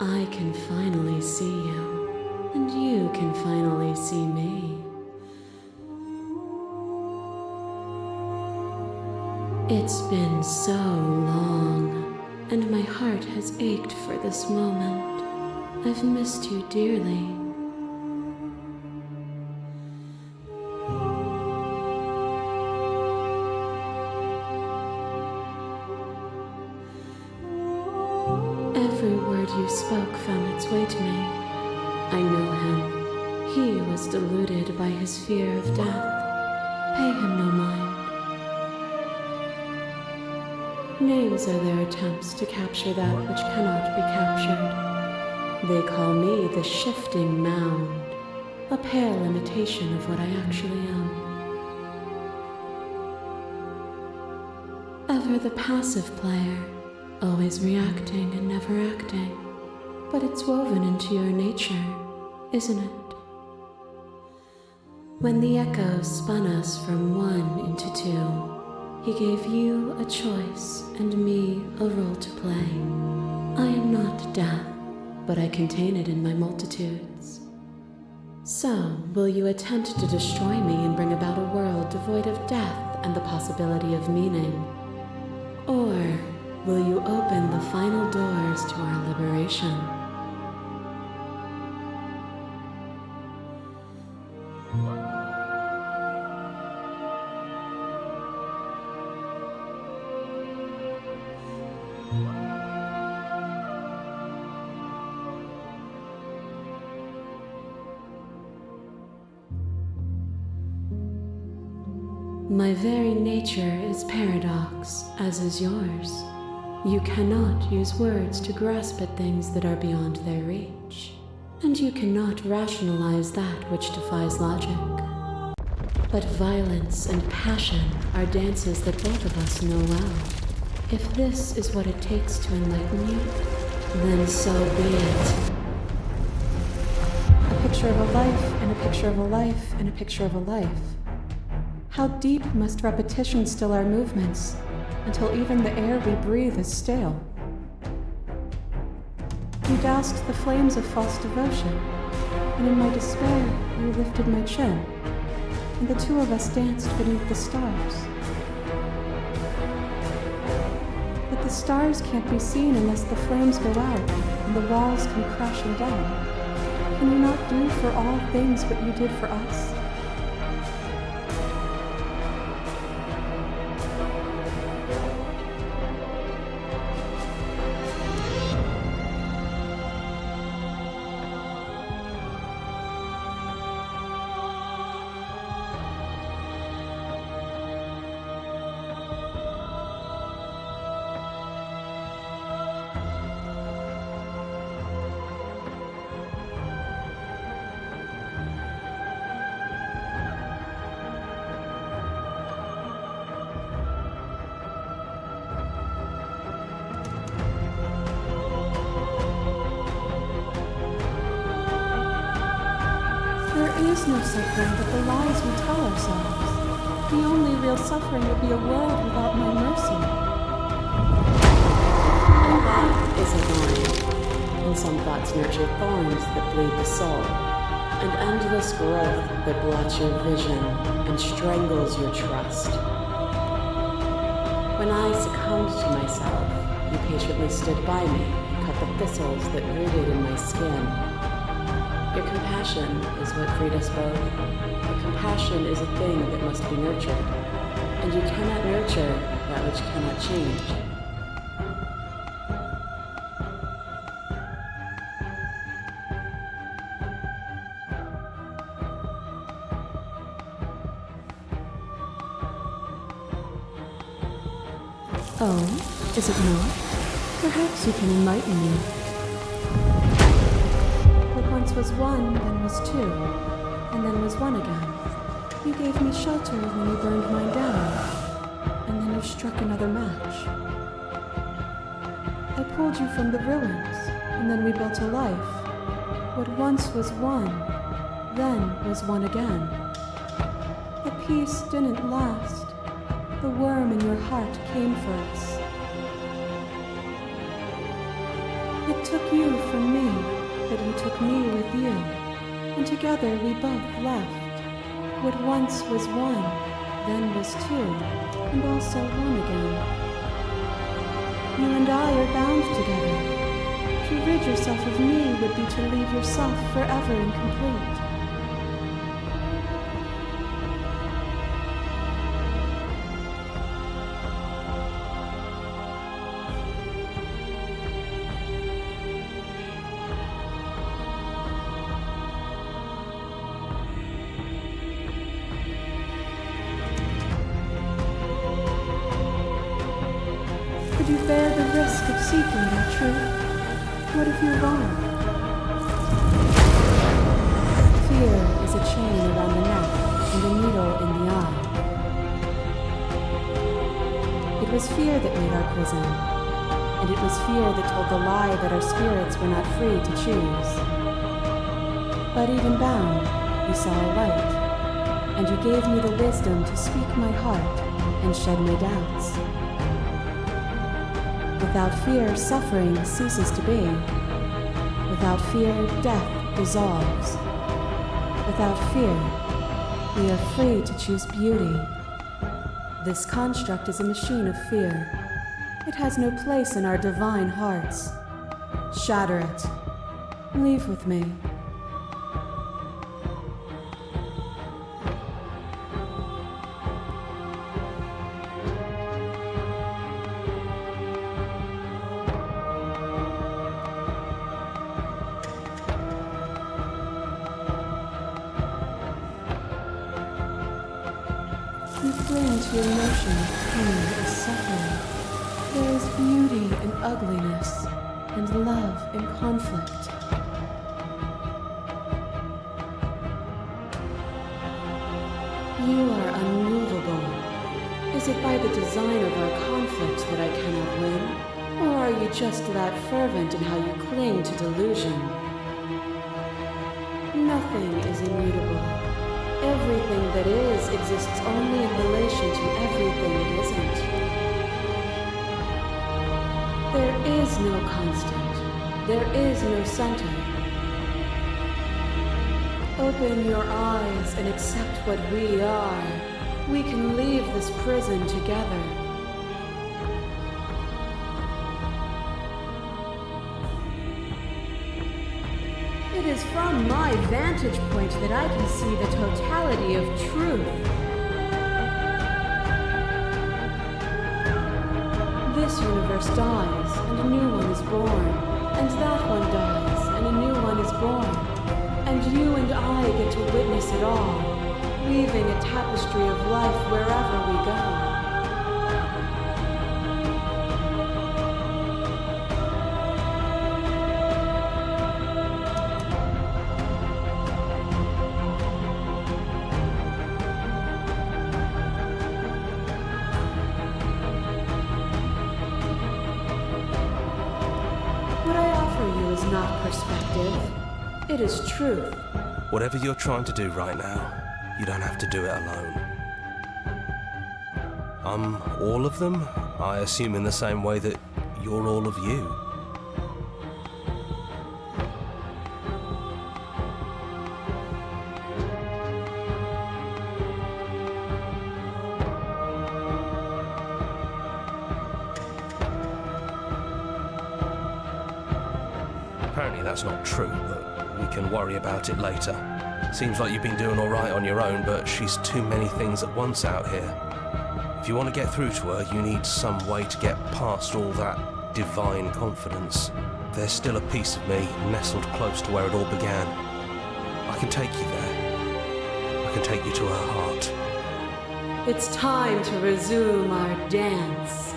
I can finally see you, and you can finally see me. It's been so long, and my heart has ached for this moment. I've missed you dearly. Every word you spoke found its way to me. I know him. He was deluded by his fear of death. Pay him no mind. Names are their attempts to capture that which cannot be captured. They call me the shifting mound, a pale imitation of what I actually am. Ever the passive player, always reacting and never acting. But it's woven into your nature, isn't it? When the echo spun us from one into two, he gave you a choice and me a role to play. I am not death, but I contain it in my multitudes. So, will you attempt to destroy me and bring about a world devoid of death and the possibility of meaning? Or will you open the final doors to our liberation? My very nature is paradox, as is yours. You cannot use words to grasp at things that are beyond their reach, and you cannot rationalize that which defies logic. But violence and passion are dances that both of us know well. If this is what it takes to enlighten you, then so be it. A picture of a life, and a picture of a life, and a picture of a life. How deep must repetition still our movements, until even the air we breathe is stale? You doused the flames of false devotion, and in my despair you lifted my chin, and the two of us danced beneath the stars. But the stars can't be seen unless the flames go out and the walls come crashing down. Can you not do for all things what you did for us? There is no suffering but the lies we tell ourselves. The only real suffering would be a world without my mercy. And that is a line. And some thoughts nurture thorns that bleed the soul, and endless growth that blots your vision and strangles your trust. When I succumbed to myself, you patiently stood by me and cut the thistles that rooted in my skin. Your compassion is what freed us both. But compassion is a thing that must be nurtured, and you cannot nurture that which cannot change. Oh, is it not? Perhaps you can enlighten me. What once was one, then was two, and then was one again. You gave me shelter when you burned mine down, and then you struck another match. I pulled you from the ruins, and then we built a life. What once was one, then was one again. The peace didn't last. The worm in your heart came for us. It took you from me. took me with you, and together we both left. What once was one, then was two, and also one again. You and I are bound together. To rid yourself of me would be to leave yourself forever incomplete. Could you bear the risk of seeking that truth? What if you're wrong? Fear is a chain around the neck and a needle in the eye. It was fear that made our prison, and it was fear that told the lie that our spirits were not free to choose. But even bound, you saw a light, and you gave me the wisdom to speak my heart and shed my doubts. Without fear, suffering ceases to be. Without fear, death dissolves. Without fear, we are free to choose beauty. This construct is a machine of fear. It has no place in our divine hearts. Shatter it. Leave with me. You cling to your notion of pain as suffering. There is beauty in ugliness, and love in conflict. You are unmovable. Is it by the design of our conflict that I cannot win? Or are you just that fervent in how you cling to delusion? Nothing is immutable. Everything that is exists only in relation to everything it isn't. There is no constant. There is no center. Open your eyes and accept what we are. We can leave this prison together. It is from my vantage point that I can see the totality of truth. This universe dies, and a new one is born. And that one dies, and a new one is born. And you and I get to witness it all, weaving a tapestry of life wherever we go. What I offer you is not perspective. It is truth. Whatever you're trying to do right now, you don't have to do it alone. I'm all of them, I assume in the same way that you're all of you. Apparently that's not true, but we can worry about it later. Seems like you've been doing all right on your own, but she's too many things at once out here. If you want to get through to her, you need some way to get past all that divine confidence. There's still a piece of me nestled close to where it all began. I can take you there. I can take you to her heart. It's time to resume our dance.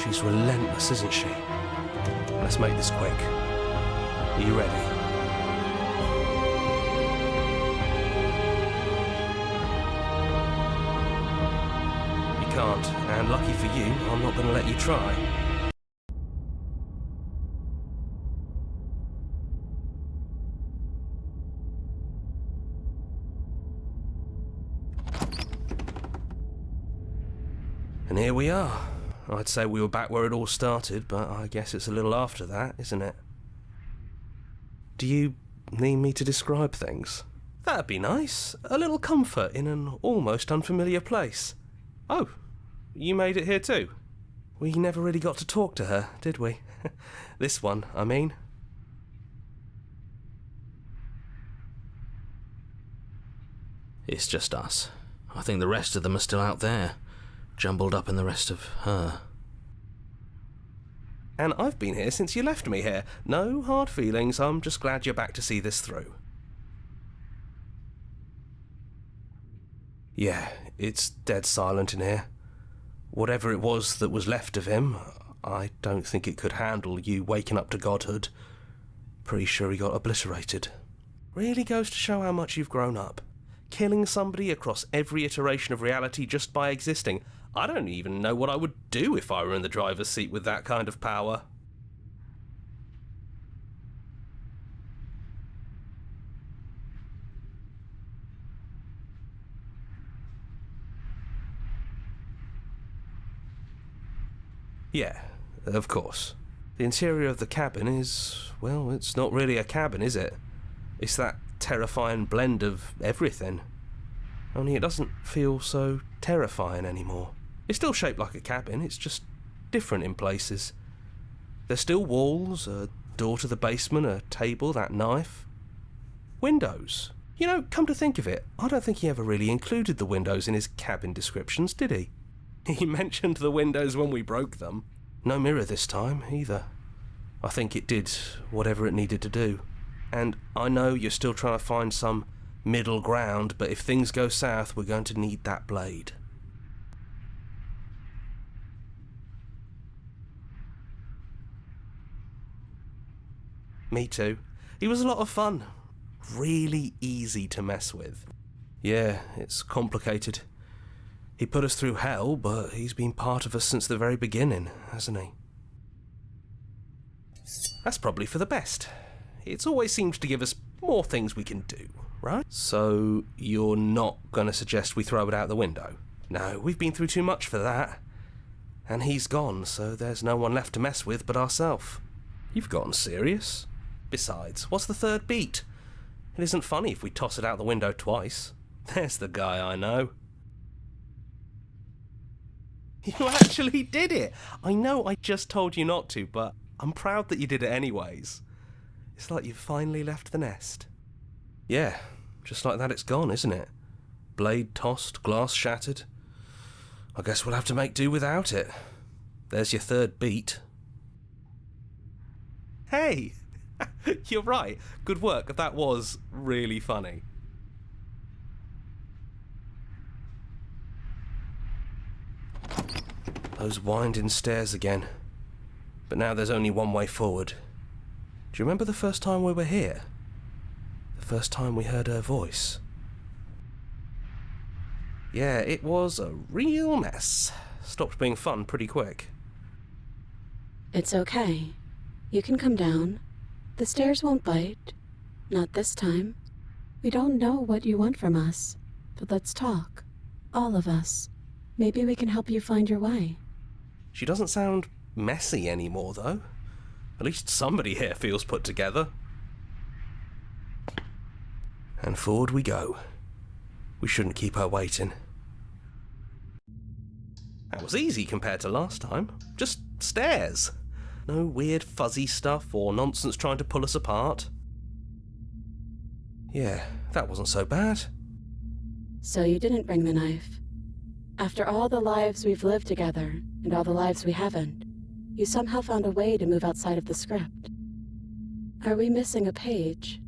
She's relentless, isn't she? Let's make this quick. Are you ready? You can't, and lucky for you, I'm not going to let you try. And here we are. I'd say we were back where it all started, but I guess it's a little after that, isn't it? Do you need me to describe things? That'd be nice. A little comfort in an almost unfamiliar place. Oh, you made it here too? We never really got to talk to her, did we? This one, I mean. It's just us. I think the rest of them are still out there, jumbled up in the rest of her. And I've been here since you left me here. No hard feelings, I'm just glad you're back to see this through. Yeah, it's dead silent in here. Whatever it was that was left of him, I don't think it could handle you waking up to godhood. Pretty sure he got obliterated. Really goes to show how much you've grown up. Killing somebody across every iteration of reality just by existing. I don't even know what I would do if I were in the driver's seat with that kind of power. Yeah, of course. The interior of the cabin is, well, it's not really a cabin, is it? It's that terrifying blend of everything. Only it doesn't feel so terrifying anymore. It's still shaped like a cabin, it's just different in places. There's still walls, a door to the basement, a table, that knife. Windows. You know, come to think of it, I don't think he ever really included the windows in his cabin descriptions, did he? He mentioned the windows when we broke them. No mirror this time, either. I think it did whatever it needed to do. And I know you're still trying to find some middle ground, but if things go south, we're going to need that blade. Me too. He was a lot of fun. Really easy to mess with. Yeah, it's complicated. He put us through hell, but he's been part of us since the very beginning, hasn't he? That's probably for the best. It's always seems to give us more things we can do, right? So, you're not going to suggest we throw it out the window? No, we've been through too much for that. And he's gone, so there's no one left to mess with but ourselves. You've gotten serious. Besides, what's the third beat? It isn't funny if we toss it out the window twice. There's the guy I know. You actually did it! I know I just told you not to, but I'm proud that you did it anyways. It's like you've finally left the nest. Yeah, just like that it's gone, isn't it? Blade tossed, glass shattered. I guess we'll have to make do without it. There's your third beat. Hey! You're right. Good work. That was really funny. Those winding stairs again. But now there's only one way forward. Do you remember the first time we were here? The first time we heard her voice? Yeah, it was a real mess. Stopped being fun pretty quick. It's okay. You can come down. The stairs won't bite. Not this time. We don't know what you want from us, but let's talk. All of us. Maybe we can help you find your way. She doesn't sound messy anymore, though. At least somebody here feels put together. And forward we go. We shouldn't keep her waiting. That was easy compared to last time. Just stairs. No weird fuzzy stuff or nonsense trying to pull us apart. Yeah, that wasn't so bad. So you didn't bring the knife. After all the lives we've lived together, and all the lives we haven't, you somehow found a way to move outside of the script. Are we missing a page?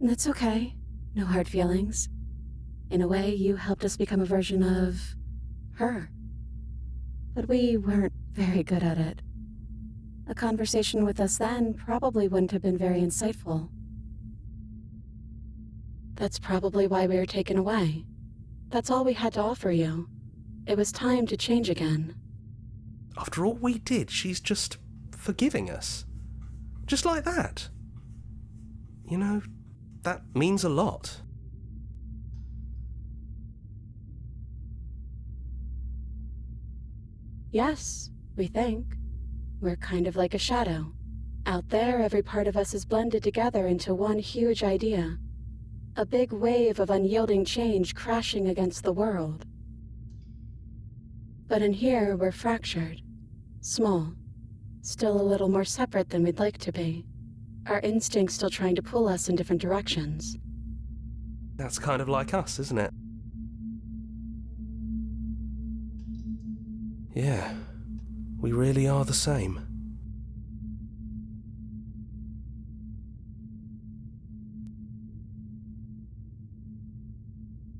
That's okay. No hard feelings. In a way, you helped us become a version of her. But we weren't very good at it. A conversation with us then probably wouldn't have been very insightful. That's probably why we were taken away. That's all we had to offer you. It was time to change again. After all we did, she's just forgiving us. Just like that. You know, that means a lot. Yes, we think. We're kind of like a shadow. Out there, every part of us is blended together into one huge idea. A big wave of unyielding change crashing against the world. But in here, we're fractured. Small. Still a little more separate than we'd like to be. Our instincts still trying to pull us in different directions. That's kind of like us, isn't it? Yeah, we really are the same.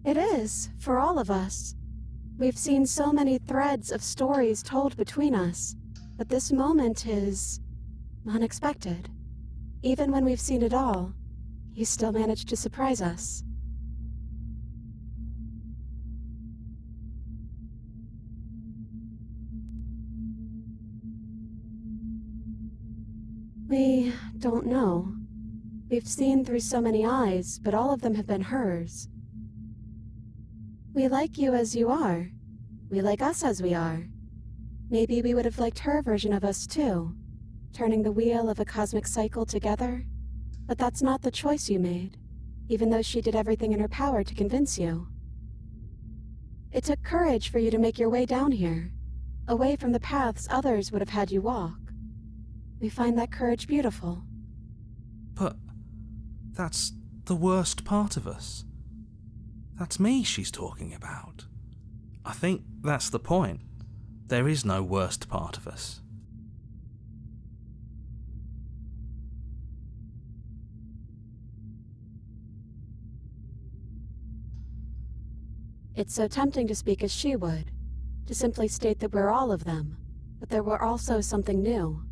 It is, for all of us. We've seen so many threads of stories told between us, but this moment is unexpected. Even when we've seen it all, you still managed to surprise us. We don't know. We've seen through so many eyes, but all of them have been hers. We like you as you are. We like us as we are. Maybe we would have liked her version of us too, turning the wheel of a cosmic cycle together. But that's not the choice you made, even though she did everything in her power to convince you. It took courage for you to make your way down here, away from the paths others would have had you walk. We find that courage beautiful. But that's the worst part of us. That's me she's talking about. I think that's the point. There is no worst part of us. It's so tempting to speak as she would, to simply state that we're all of them, but there were also something new.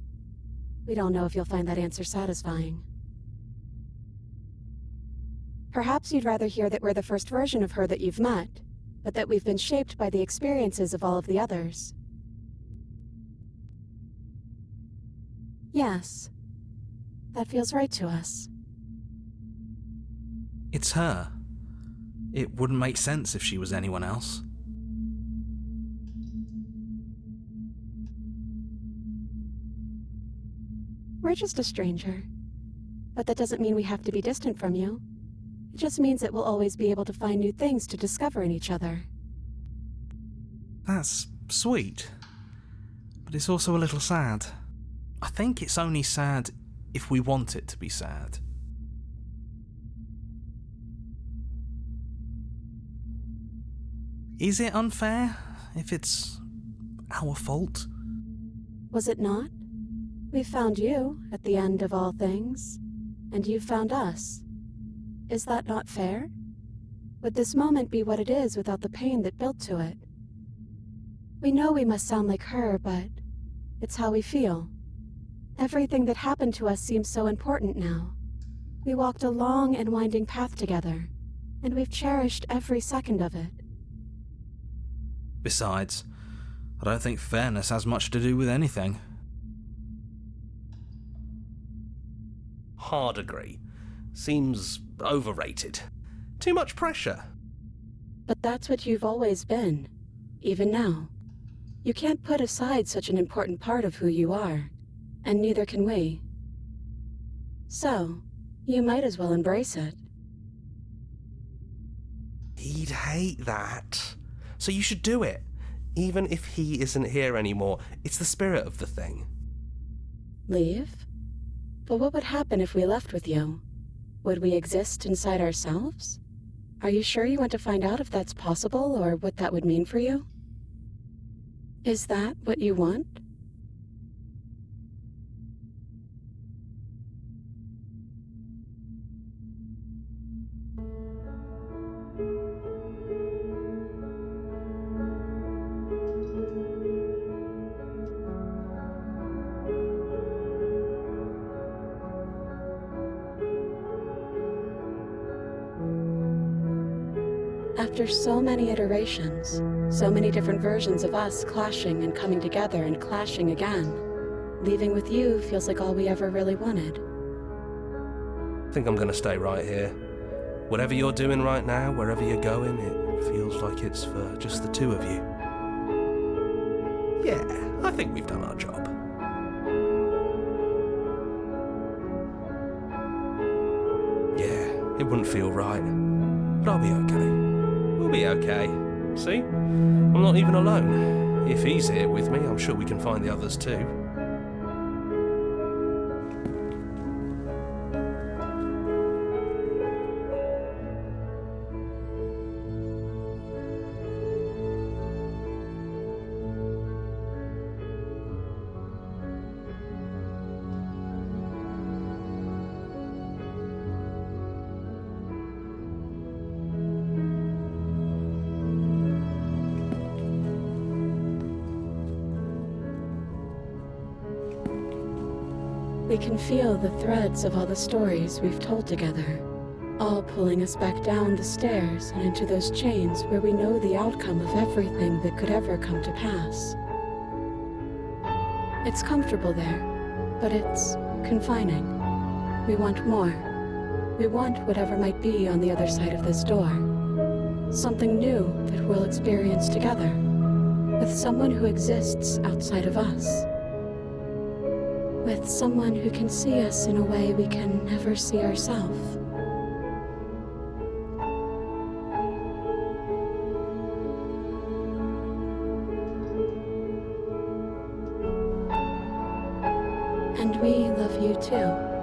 We don't know if you'll find that answer satisfying. Perhaps you'd rather hear that we're the first version of her that you've met, but that we've been shaped by the experiences of all of the others. Yes, that feels right to us. It's her. It wouldn't make sense if she was anyone else. We're just a stranger. But that doesn't mean we have to be distant from you. It just means that we'll always be able to find new things to discover in each other. That's sweet. But it's also a little sad. I think it's only sad if we want it to be sad. Is it unfair if it's our fault? Was it not? We found you at the end of all things, and you found us. Is that not fair? Would this moment be what it is without the pain that built to it? We know we must sound like her, but it's how we feel. Everything that happened to us seems so important now. We walked a long and winding path together, and we've cherished every second of it. Besides, I don't think fairness has much to do with anything. Hard agree. Seems overrated. Too much pressure. But that's what you've always been, even now. You can't put aside such an important part of who you are, and neither can we. So, you might as well embrace it. He'd hate that. So you should do it. Even if he isn't here anymore, it's the spirit of the thing. Leave? But what would happen if we left with you? Would we exist inside ourselves? Are you sure you want to find out if that's possible or what that would mean for you? Is that what you want? After so many iterations, so many different versions of us clashing and coming together and clashing again, leaving with you feels like all we ever really wanted. I think I'm gonna stay right here. Whatever you're doing right now, wherever you're going, it feels like it's for just the two of you. Yeah, I think we've done our job. Yeah, it wouldn't feel right, but I'll be okay. We'll be okay. See? I'm not even alone. If he's here with me, I'm sure we can find the others too. We can feel the threads of all the stories we've told together, all pulling us back down the stairs and into those chains where we know the outcome of everything that could ever come to pass. It's comfortable there, but it's confining. We want more. We want whatever might be on the other side of this door. Something new that we'll experience together, with someone who exists outside of us. With someone who can see us in a way we can never see ourselves. And we love you too.